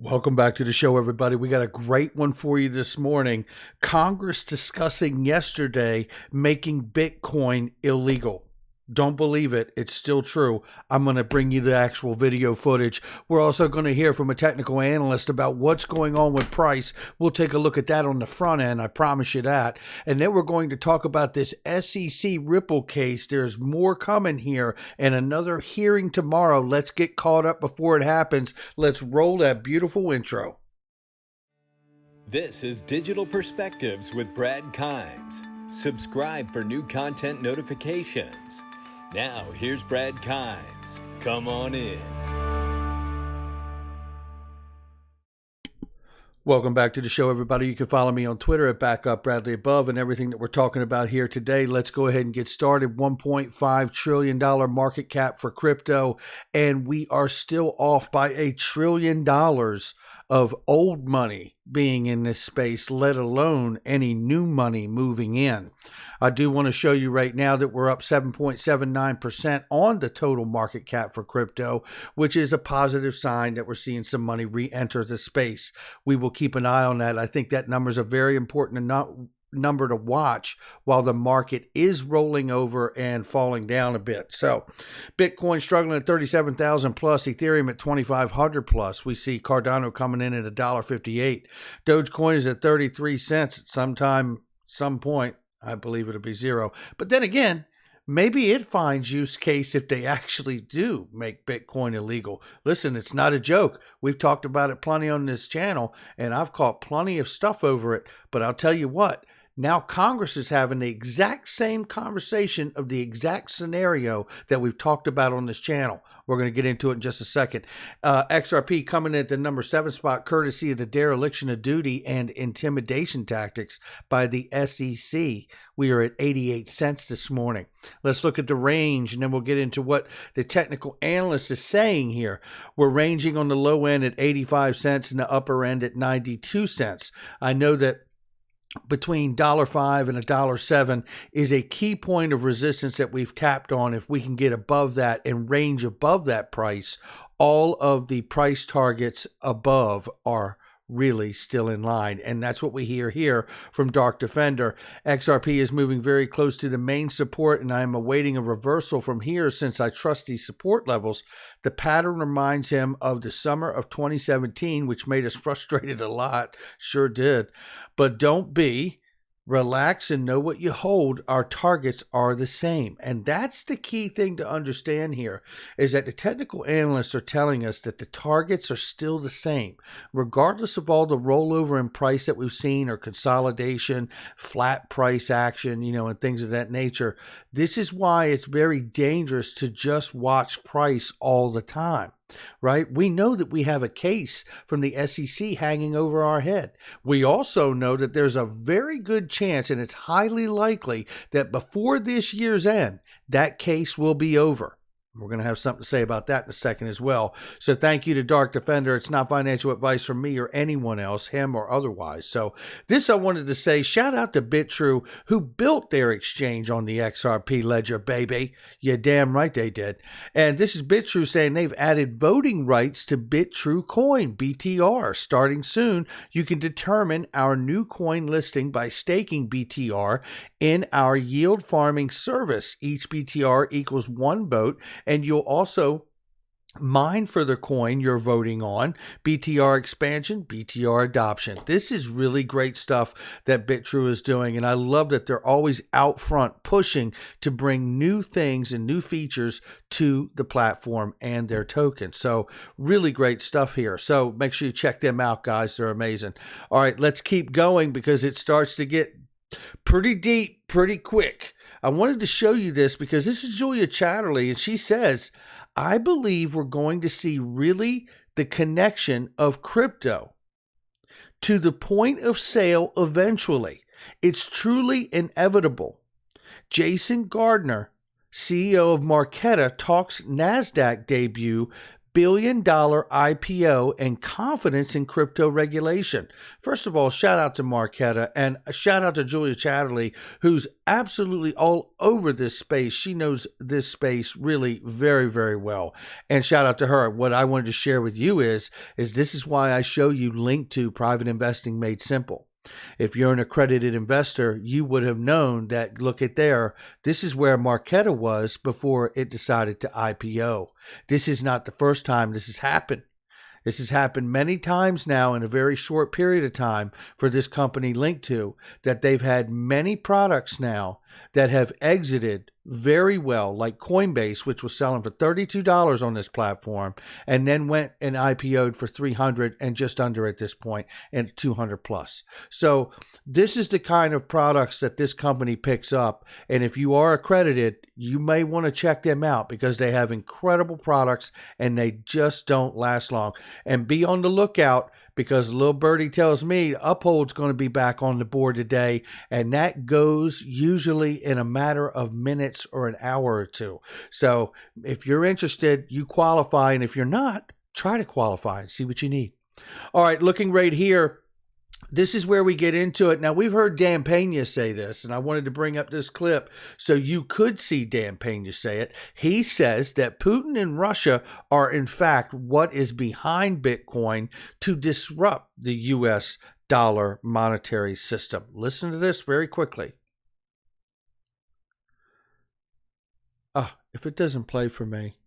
Welcome back to the show, everybody. We got a great one for you this morning. Congress discussing yesterday making Bitcoin illegal. Don't believe it. It's still true. I'm going to bring you the actual video footage. We're also going to hear from a technical analyst about what's going on with price. We'll take a look at that on the front end. I promise you that. And then we're going to talk about this SEC Ripple case. There's more coming here and another hearing tomorrow. Let's get caught up before it happens. Let's roll that beautiful intro. This is Digital Perspectives with Brad Kimes. Subscribe for new content notifications. Now, here's Brad Kimes. Come on in. Welcome back to the show, everybody. You can follow me on Twitter at BackupBradleyAbove and everything that we're talking about here today. Let's go ahead and get started. $1.5 trillion market cap for crypto, and we are still off by $1 trillion of old money being in this space, let alone any new money moving in. I do want to show you right now that we're up 7.79% on the total market cap for crypto, which is a positive sign that we're seeing some money re-enter the space. We will keep an eye on that. I think that number is a very important number to watch while the market is rolling over and falling down a bit. So Bitcoin struggling at 37,000 plus, Ethereum at 2,500 plus. We see Cardano coming in at $1.58. Dogecoin is at 33 cents at some point. I believe it'll be zero. But then again, maybe it finds use case if they actually do make Bitcoin illegal. Listen, it's not a joke. We've talked about it plenty on this channel, and I've caught plenty of stuff over it. But I'll tell you what, now Congress is having the exact same conversation of the exact scenario that we've talked about on this channel. We're going to get into it in just a second. XRP coming in at the number 7 spot, courtesy of the dereliction of duty and intimidation tactics by the SEC. We are at 88 cents this morning. Let's look at the range, and then we'll get into what the technical analyst is saying here. We're ranging on the low end at 85 cents and the upper end at 92 cents. I know that between $1.05 and $1.07 is a key point of resistance that we've tapped on. If we can get above that and range above that price, all of the price targets above are really still in line. And that's what we hear here from Dark Defender. XRP is moving very close to the main support, and I am awaiting a reversal from here since I trust these support levels. The pattern reminds him of the summer of 2017, which made us frustrated a lot. Sure did. But don't be. Relax and know what you hold. Our targets are the same. And that's the key thing to understand here, is that the technical analysts are telling us that the targets are still the same, regardless of all the rollover in price that we've seen or consolidation, flat price action, and things of that nature. This is why it's very dangerous to just watch price all the time. Right? We know that we have a case from the SEC hanging over our head. We also know that there's a very good chance, and it's highly likely, that before this year's end, that case will be over. We're going to have something to say about that in a second as well. So thank you to Dark Defender. It's not financial advice from me or anyone else, him or otherwise. So this I wanted to say, shout out to BitTrue, who built their exchange on the XRP ledger, baby. Yeah, damn right they did. And this is BitTrue saying they've added voting rights to BitTrue Coin, BTR. Starting soon, you can determine our new coin listing by staking BTR in our yield farming service. Each BTR equals 1 vote. And you'll also mine for the coin you're voting on. BTR expansion, BTR adoption. This is really great stuff that BitTrue is doing. And I love that they're always out front pushing to bring new things and new features to the platform and their token. So really great stuff here. So make sure you check them out, guys. They're amazing. All right, let's keep going because it starts to get pretty deep pretty quick. I wanted to show you this because this is Julia Chatterley, and she says, I believe we're going to see really the connection of crypto to the point of sale eventually. It's truly inevitable. Jason Gardner, CEO of Marketa, talks NASDAQ debut billion IPO and confidence in crypto regulation. First of all, shout out to Marketa and a shout out to Julia Chatterley, who's absolutely all over this space. She knows this space really very, very well. And shout out to her. What I wanted to share with you is this is why I show you Link to Private Investing Made Simple. If you're an accredited investor, you would have known that, look at there, this is where Marketa was before it decided to IPO. This is not the first time this has happened. This has happened many times now in a very short period of time for this company Link to, that they've had many products now that have exited very well, like Coinbase, which was selling for $32 on this platform, and then went and IPO'd for $300 and just under at this point, and $200 plus. So this is the kind of products that this company picks up. And if you are accredited, you may want to check them out because they have incredible products and they just don't last long. And be on the lookout, because little birdie tells me Uphold's going to be back on the board today, and that goes usually in a matter of minutes or an hour or two. So if you're interested, you qualify, and if you're not, try to qualify and see what you need. All right, looking right here, this is where we get into it. Now, we've heard Dan Pena say this, and I wanted to bring up this clip so you could see Dan Pena say it. He says that Putin and Russia are, in fact, what is behind Bitcoin to disrupt the U.S. dollar monetary system. Listen to this very quickly. If it doesn't play for me.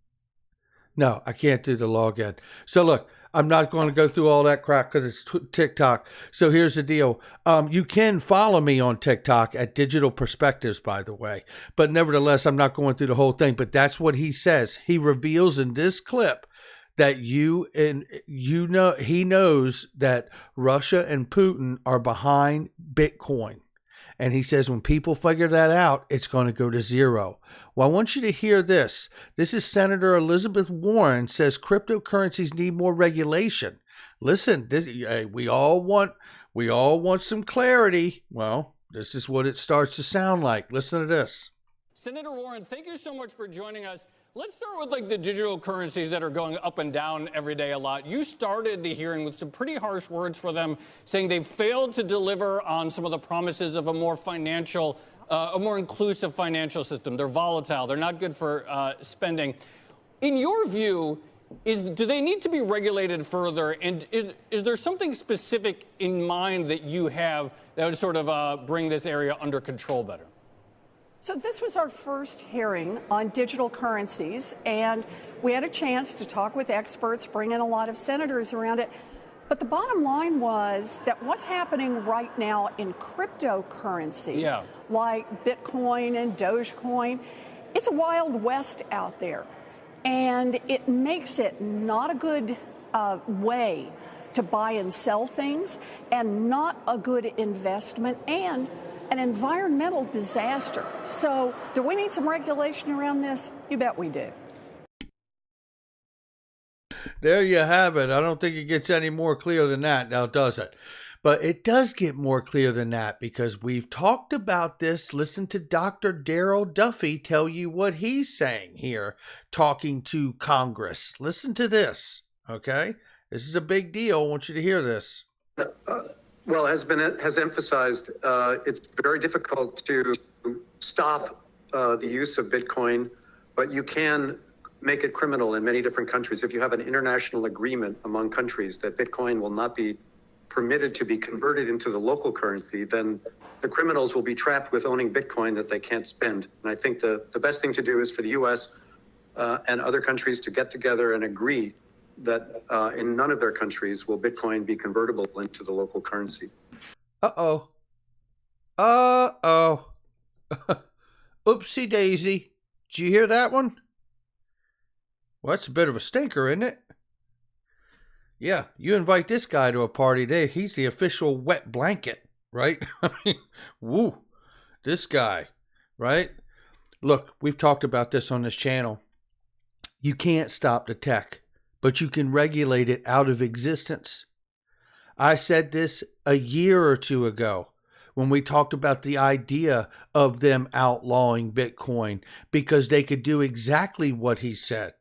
No, I can't do the login. So look, I'm not going to go through all that crap because it's TikTok. So here's the deal. You can follow me on TikTok at Digital Perspectives, by the way. But nevertheless, I'm not going through the whole thing. But that's what he says. He reveals in this clip that he knows that Russia and Putin are behind Bitcoin. And he says when people figure that out, it's going to go to zero. Well, I want you to hear this. This is Senator Elizabeth Warren says cryptocurrencies need more regulation. Listen, we all want some clarity. Well, this is what it starts to sound like. Listen to this. Senator Warren, thank you so much for joining us. Let's start with the digital currencies that are going up and down every day a lot. You started the hearing with some pretty harsh words for them, saying they've failed to deliver on some of the promises of a more inclusive financial system. They're volatile. They're not good for spending. In your view, do they need to be regulated further? And is there something specific in mind that you have that would sort of bring this area under control better? So this was our first hearing on digital currencies, and we had a chance to talk with experts, bring in a lot of senators around it. But the bottom line was that what's happening right now in cryptocurrency, like Bitcoin and Dogecoin, it's a wild west out there. And it makes it not a good way to buy and sell things, and not a good investment, and an environmental disaster. So do we need some regulation around this? You bet we do. There you have it. I don't think it gets any more clear than that, now does it? But it does get more clear than that because we've talked about this. Listen to Dr. Daryl Duffy tell you what he's saying here, talking to Congress. Listen to this, okay? This is a big deal. I want you to hear this. Well, has emphasized, it's very difficult to stop the use of Bitcoin, but you can make it criminal in many different countries. If you have an international agreement among countries that Bitcoin will not be permitted to be converted into the local currency, then the criminals will be trapped with owning Bitcoin that they can't spend. And I think the best thing to do is for the U.S. And other countries to get together and agree that in none of their countries will Bitcoin be convertible into the local currency. Uh-oh. Oopsie daisy. Did you hear that one? Well, that's a bit of a stinker, isn't it? Yeah, you invite this guy to a party day. He's the official wet blanket, right? Woo. This guy, right? Look, we've talked about this on this channel. You can't stop the tech, but you can regulate it out of existence. I said this a year or two ago when we talked about the idea of them outlawing Bitcoin because they could do exactly what he said.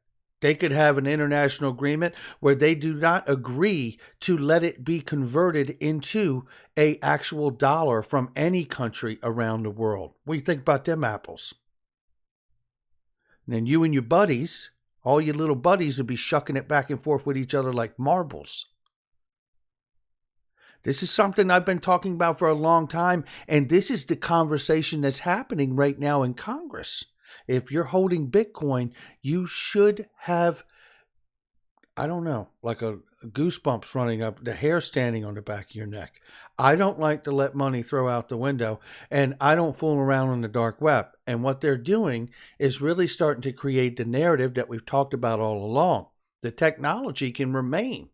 They could have an international agreement where they do not agree to let it be converted into a actual dollar from any country around the world. What do you think about them apples? And then you and your buddies, all your little buddies, would be shucking it back and forth with each other like marbles. This is something I've been talking about for a long time, and this is the conversation that's happening right now in Congress. If you're holding Bitcoin, you should have, I don't know, like a goosebumps running up, the hair standing on the back of your neck. I don't like to let money throw out the window, and I don't fool around on the dark web. And what they're doing is really starting to create the narrative that we've talked about all along. The technology can remain,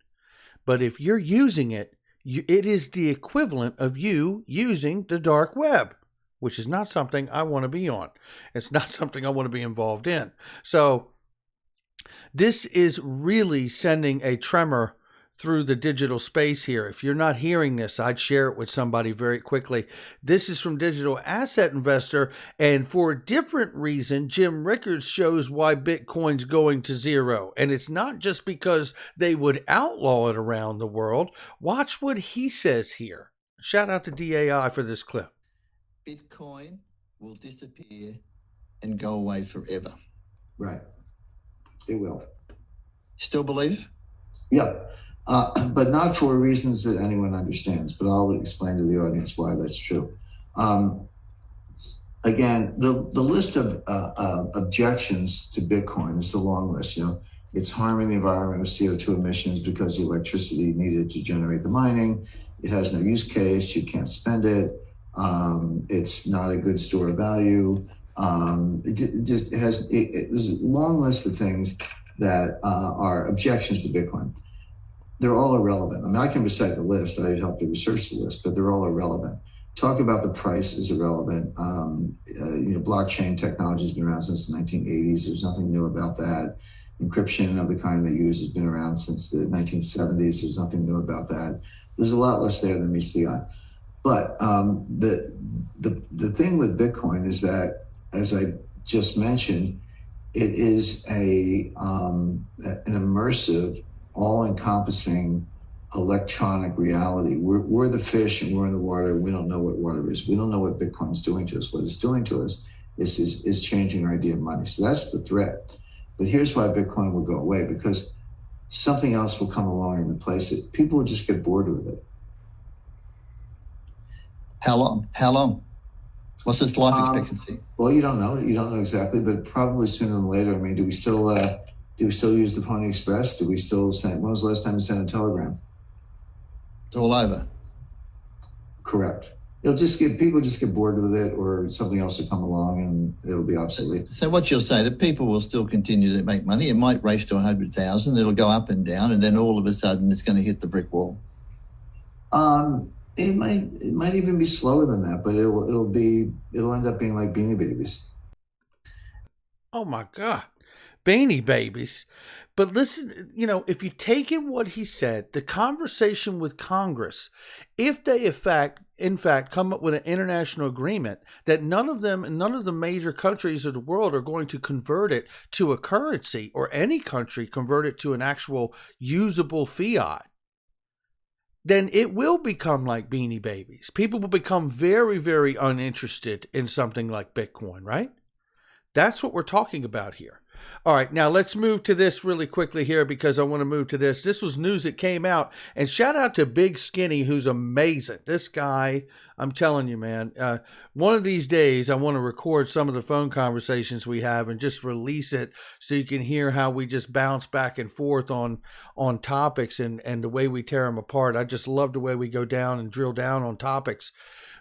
but if you're using it, it is the equivalent of you using the dark web, which is not something I want to be on. It's not something I want to be involved in. So this is really sending a tremor through the digital space here. If you're not hearing this, I'd share it with somebody very quickly. This is from Digital Asset Investor, and for a different reason, Jim Rickards shows why Bitcoin's going to zero. And it's not just because they would outlaw it around the world. Watch what he says here. Shout out to DAI for this clip. Bitcoin will disappear and go away forever. Right. It will. Still believe it? Yeah. But not for reasons that anyone understands, but I'll explain to the audience why that's true. Again, the list of objections to Bitcoin is a long list. It's harming the environment with CO2 emissions because the electricity needed to generate the mining. It has no use case. You can't spend it. It's not a good store of value. There's a long list of things that are objections to Bitcoin. They're all irrelevant. I mean, I can recite the list. I helped to research the list, but they're all irrelevant. Talk about the price is irrelevant. Blockchain technology has been around since the 1980s. There's nothing new about that. Encryption of the kind they use has been around since the 1970s. There's nothing new about that. There's a lot less there than meets the eye. But the thing with Bitcoin is that, as I just mentioned, it is an immersive, all-encompassing electronic reality. We're the fish and we're in the water. We don't know what water is. We don't know what Bitcoin's doing to us. What it's doing to us is changing our idea of money. So that's the threat. But here's why Bitcoin will go away, because something else will come along and replace it. People will just get bored with it. How long? What's its life expectancy? Well, you don't know. You don't know exactly, but probably sooner than later. I mean, do we still use the Pony Express? Do we still send? When was the last time you sent a telegram? It's all over. Correct. People just get bored with it, or something else will come along and it'll be obsolete. So what you'll say, that people will still continue to make money. It might race to 100,000. It'll go up and down, and then all of a sudden it's going to hit the brick wall. It might even be slower than that, but it'll end up being like Beanie Babies. Oh my God. Beanie Babies. But listen, if you take in what he said, the conversation with Congress, if they in fact come up with an international agreement that none of the major countries of the world are going to convert it to a currency, or any country convert it to an actual usable fiat, then it will become like Beanie Babies. People will become very, very uninterested in something like Bitcoin, right? That's what we're talking about here. All right, now let's move to this really quickly here, because I want to move to this. This was news that came out, and shout out to Big Skinny, who's amazing. This guy, I'm telling you, man, one of these days I want to record some of the phone conversations we have and just release it so you can hear how we just bounce back and forth on topics and the way we tear them apart. I just love the way we go down and drill down on topics.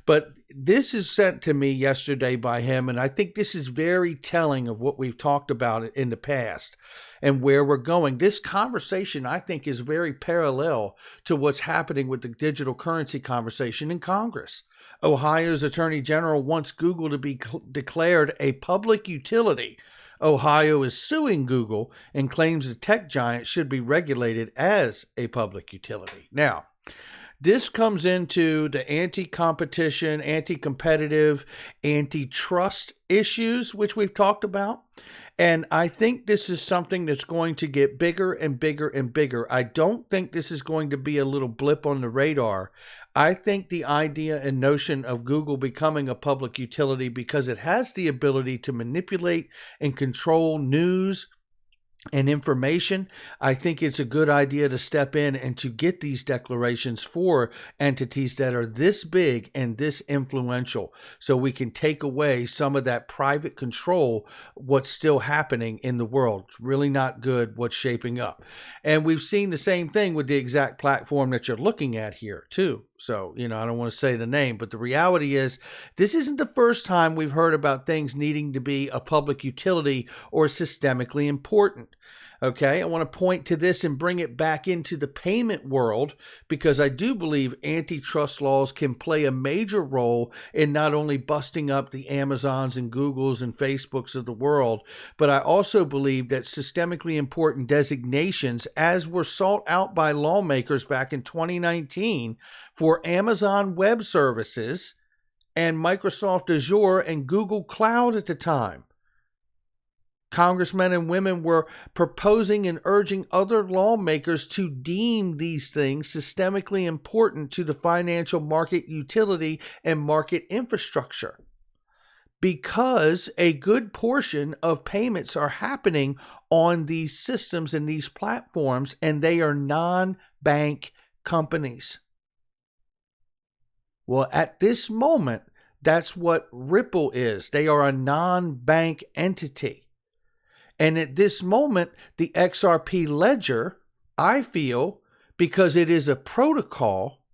But this is sent to me yesterday by him, and I think this is very telling of what we've talked about in the past and where we're going. This conversation, I think, is very parallel to what's happening with the digital currency conversation in Congress. Ohio's Attorney General wants Google to be declared a public utility. Ohio is suing Google and claims the tech giant should be regulated as a public utility. Now, this comes into the anti-competition, anti-competitive, antitrust issues, which we've talked about. And I think this is something that's going to get bigger and bigger and bigger. I don't think this is going to be a little blip on the radar. I think the idea and notion of Google becoming a public utility, because it has the ability to manipulate and control news and information, I think it's a good idea to step in and to get these declarations for entities that are this big and this influential, so we can take away some of that private control, what's still happening in the world. It's really not good what's shaping up. And we've seen the same thing with the exact platform that you're looking at here too. So, I don't want to say the name, but the reality is this isn't the first time we've heard about things needing to be a public utility or systemically important. Okay, I want to point to this and bring it back into the payment world, because I do believe antitrust laws can play a major role in not only busting up the Amazons and Googles and Facebooks of the world, but I also believe that systemically important designations, as were sought out by lawmakers back in 2019 for Amazon Web Services and Microsoft Azure and Google Cloud at the time. Congressmen and women were proposing and urging other lawmakers to deem these things systemically important to the financial market utility and market infrastructure, because a good portion of payments are happening on these systems and these platforms, and they are non-bank companies. Well, at this moment, that's what Ripple is. They are a non-bank entity. And at this moment, the XRP ledger, I feel, because it is a protocol,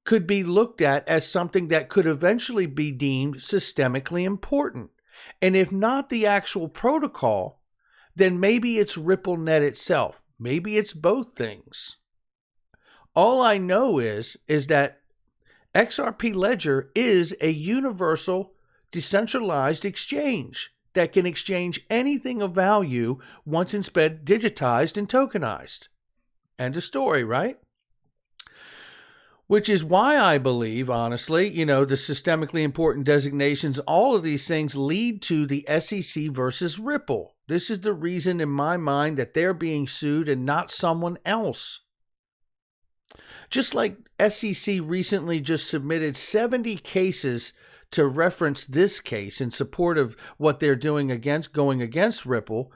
could be looked at as something that could eventually be deemed systemically important. And if not the actual protocol, then maybe it's RippleNet itself. Maybe it's both things. All I know is that XRP ledger is a universal decentralized exchange that can exchange anything of value once it's been digitized and tokenized. End of story, right? Which is why I believe, honestly, the systemically important designations, all of these things lead to the SEC versus Ripple. This is the reason in my mind that they're being sued and not someone else. Just like SEC recently just submitted 70 cases to reference this case in support of what they're doing going against Ripple,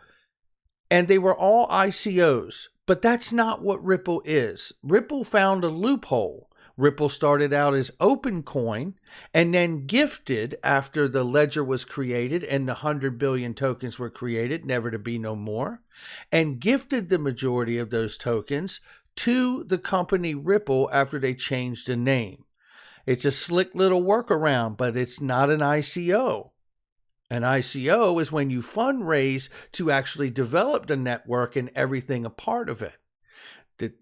and they were all ICOs, but that's not what Ripple is. Ripple found a loophole. Ripple started out as open coin and then gifted after the ledger was created and the 100 billion tokens were created, never to be no more, and gifted the majority of those tokens to the company Ripple after they changed the name. It's a slick little workaround, but it's not an ICO. An ICO is when you fundraise to actually develop the network and everything a part of it.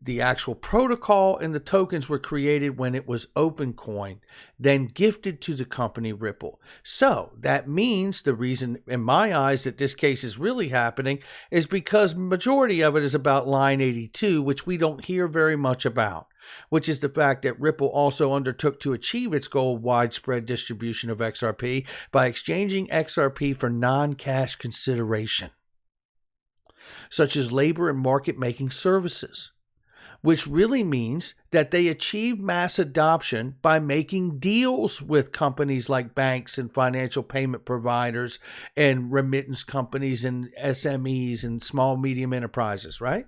The actual protocol and the tokens were created when it was open coin, then gifted to the company Ripple. So that means the reason in my eyes that this case is really happening is because majority of it is about line 82, which we don't hear very much about, which is the fact that Ripple also undertook to achieve its goal of widespread distribution of XRP by exchanging XRP for non-cash consideration, such as labor and market-making services, which really means that they achieved mass adoption by making deals with companies like banks and financial payment providers and remittance companies and SMEs and small, medium enterprises, right?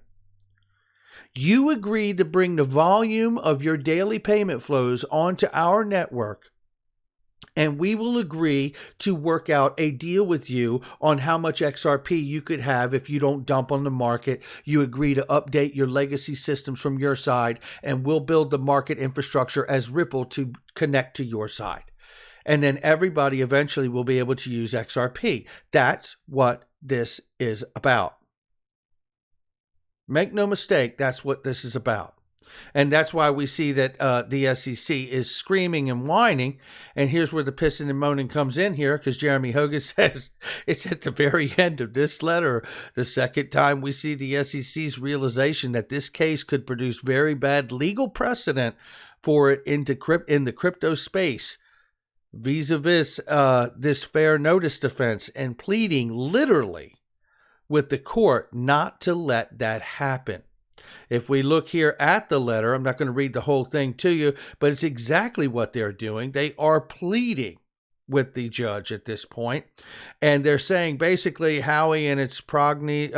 You agreed to bring the volume of your daily payment flows onto our network, and we will agree to work out a deal with you on how much XRP you could have if you don't dump on the market. You agree to update your legacy systems from your side, and we'll build the market infrastructure as Ripple to connect to your side. And then everybody eventually will be able to use XRP. That's what this is about. Make no mistake, that's what this is about. And that's why we see that the SEC is screaming and whining. And here's where the pissing and moaning comes in here, because Jeremy Hogan says it's at the very end of this letter, the second time we see the SEC's realization that this case could produce very bad legal precedent for it in the crypto space. vis-a-vis this fair notice defense and pleading literally with the court not to let that happen. If we look here at the letter, I'm not going to read the whole thing to you, but it's exactly what they're doing. They are pleading with the judge at this point, and they're saying basically Howey and its progeny,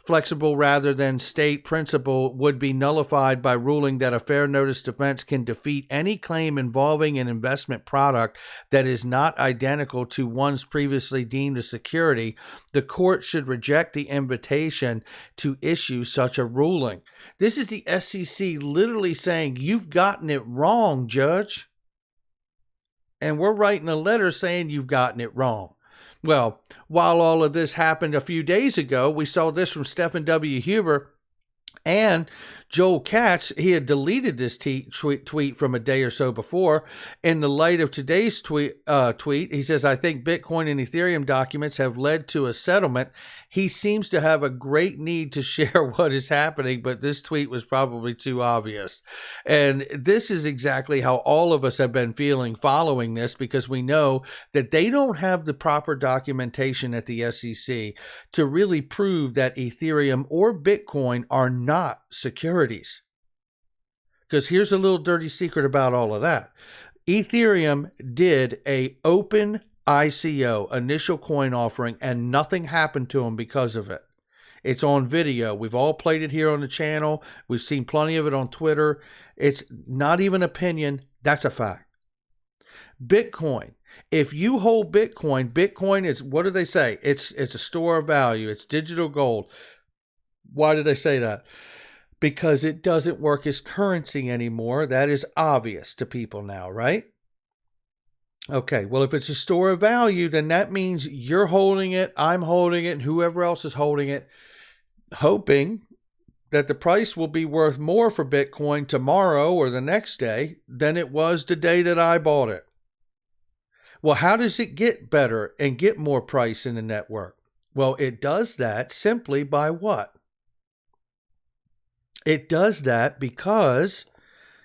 flexible rather than state principle would be nullified by ruling that a fair notice defense can defeat any claim involving an investment product that is not identical to one's previously deemed a security. The court should reject the invitation to issue such a ruling. This is the SEC literally saying, you've gotten it wrong, Judge. And we're writing a letter saying you've gotten it wrong. Well, while all of this happened a few days ago, we saw this from Stephen W. Huber and Joel Katz. He had deleted this tweet from a day or so before. In the light of today's tweet, he says, I think Bitcoin and Ethereum documents have led to a settlement. He seems to have a great need to share what is happening, but this tweet was probably too obvious. And this is exactly how all of us have been feeling following this, because we know that they don't have the proper documentation at the SEC to really prove that Ethereum or Bitcoin are not securities. Because here's a little dirty secret about all of that. Ethereum did a open ICO, initial coin offering, and nothing happened to them because of it. It's on video. We've all played it here on the channel. We've seen plenty of it on Twitter. It's not even opinion. That's a fact. Bitcoin. If you hold Bitcoin, Bitcoin is, what do they say? It's a store of value. It's digital gold. Why do they say that? Because it doesn't work as currency anymore. That is obvious to people now, right? Okay, well, if it's a store of value, then that means you're holding it, I'm holding it, and whoever else is holding it, hoping that the price will be worth more for Bitcoin tomorrow or the next day than it was the day that I bought it. Well, how does it get better and get more price in the network? Well, it does that simply by what? It does that because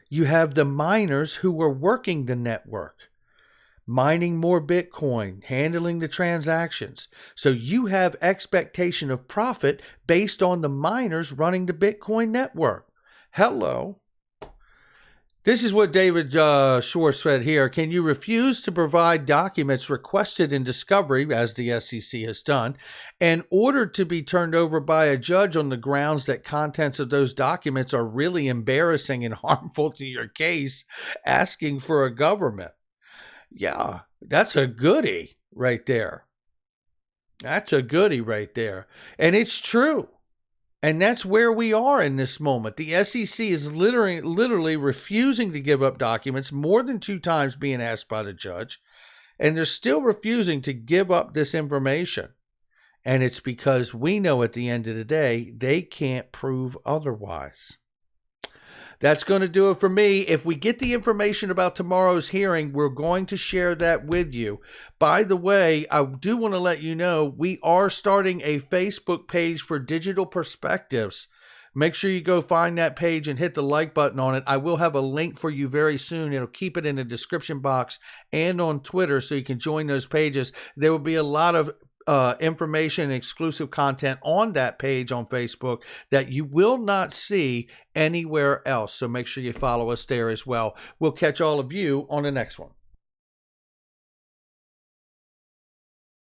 you have the miners who are working the network, mining more Bitcoin, handling the transactions. So you have expectation of profit based on the miners running the Bitcoin network. Hello. This is what David Shore said here. Can you refuse to provide documents requested in discovery, as the SEC has done, in order to be turned over by a judge on the grounds that contents of those documents are really embarrassing and harmful to your case, asking for a government? Yeah, that's a goodie right there. That's a goodie right there. And it's true. And that's where we are in this moment. The SEC is literally refusing to give up documents, more than 2 times being asked by the judge. And they're still refusing to give up this information. And it's because we know at the end of the day, they can't prove otherwise. That's going to do it for me. If we get the information about tomorrow's hearing, we're going to share that with you. By the way, I do want to let you know we are starting a Facebook page for Digital Perspectives. Make sure you go find that page and hit the like button on it. I will have a link for you very soon. It'll keep it in the description box and on Twitter so you can join those pages. There will be a lot of information and exclusive content on that page on Facebook that you will not see anywhere else. So make sure you follow us there as well. We'll catch all of you on the next one.